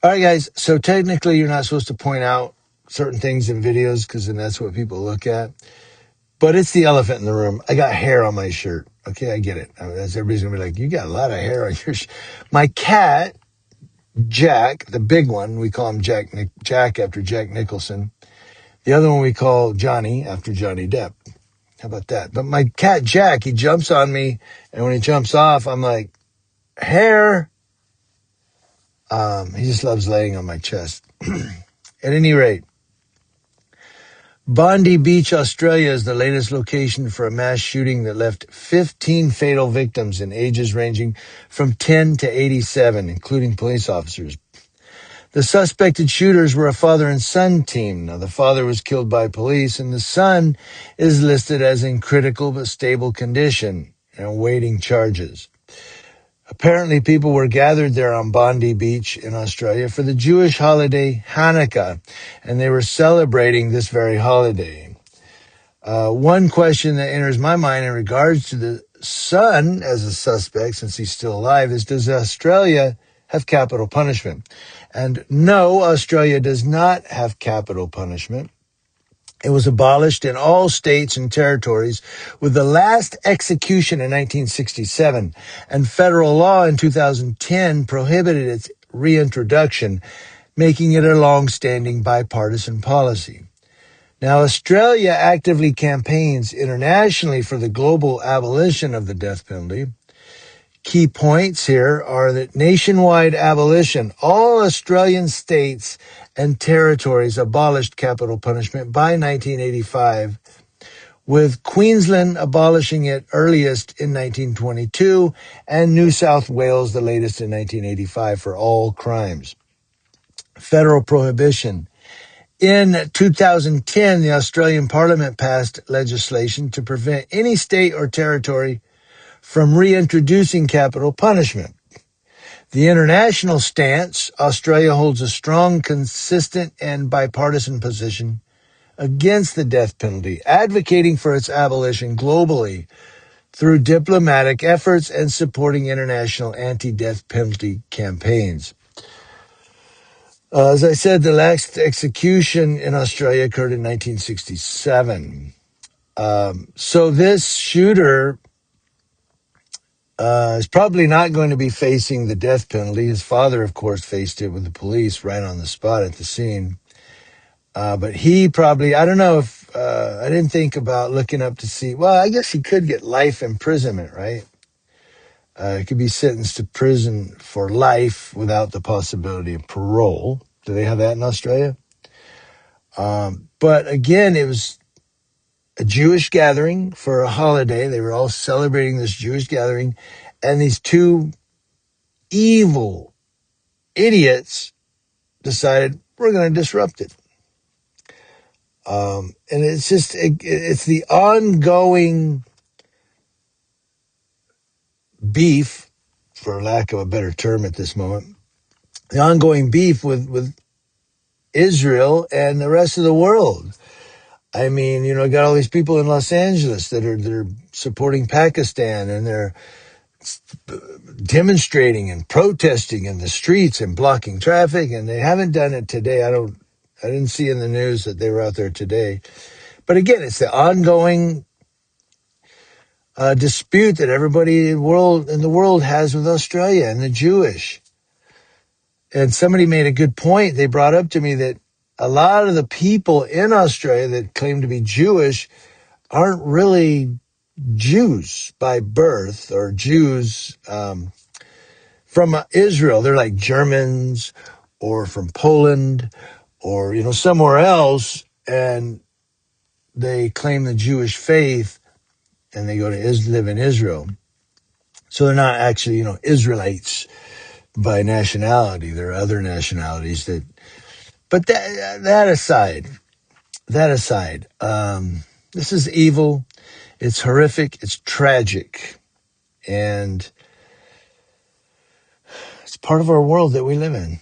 All right, guys. So technically, you're not supposed to point out certain things in videos because then that's what people look at. But it's the elephant in the room. I got hair on my shirt. Okay, I get it. That's everybody's gonna be like, "You got a lot of hair on your shirt." My cat, Jack, the big one, we call him Jack after Jack Nicholson. The other one we call Johnny after Johnny Depp. How about that? But my cat Jack, he jumps on me, and when he jumps off, I'm like, hair. He just loves laying on my chest. At any rate, Bondi Beach, Australia is the latest location for a mass shooting that left 15 fatal victims in ages ranging from 10 to 87, including police officers. The suspected shooters were a father and son team. Now, the father was killed by police, and the son is listed as in critical but stable condition and awaiting charges. Apparently, people were gathered there on Bondi Beach in Australia for the Jewish holiday Hanukkah, and they were celebrating this very holiday. One question that enters my mind in regards to the son as a suspect, since he's still alive, is does Australia have capital punishment? And no, Australia does not have capital punishment. It was abolished in all states and territories, with the last execution in 1967, and federal law in 2010 prohibited its reintroduction, making it a long-standing bipartisan policy. Now, Australia actively campaigns internationally for the global abolition of the death penalty. Key points here are that nationwide abolition, all Australian states and territories abolished capital punishment by 1985, with Queensland abolishing it earliest in 1922 and New South Wales the latest in 1985 for all crimes. Federal prohibition. In 2010, the Australian Parliament passed legislation to prevent any state or territory from reintroducing capital punishment. The international stance, Australia holds a strong, consistent, and bipartisan position against the death penalty, advocating for its abolition globally through diplomatic efforts and supporting international anti-death penalty campaigns. As I said, the last execution in Australia occurred in 1967. So this shooter is probably not going to be facing the death penalty. His father, of course, faced it with the police right on the spot at the scene. But he probably, I don't know if, I didn't think about looking up to see, well, I guess he could get life imprisonment, right? He could be sentenced to prison for life without the possibility of parole. Do they have that in Australia? But again, it was a Jewish gathering for a holiday. They were all celebrating this Jewish gathering. And these two evil idiots decided we're going to disrupt it. And it's just, it's the ongoing beef, for lack of a better term at this moment, the ongoing beef with Israel and the rest of the world. I mean, you know, got all these people in Los Angeles that are supporting Pakistan, and they're demonstrating and protesting in the streets and blocking traffic, and they haven't done it today. I didn't see in the news that they were out there today. But again, it's the ongoing dispute that everybody in the world has with Australia and the Jewish. And somebody made a good point. They brought up to me that a lot of the people in Australia that claim to be Jewish aren't really Jews by birth, or Jews from Israel. They're like Germans or from Poland or, you know, somewhere else, and they claim the Jewish faith and they go to live in Israel. So they're not actually, you know, Israelites by nationality. There are other nationalities that, but that aside, this is evil. It's horrific. It's tragic. And it's part of our world that we live in.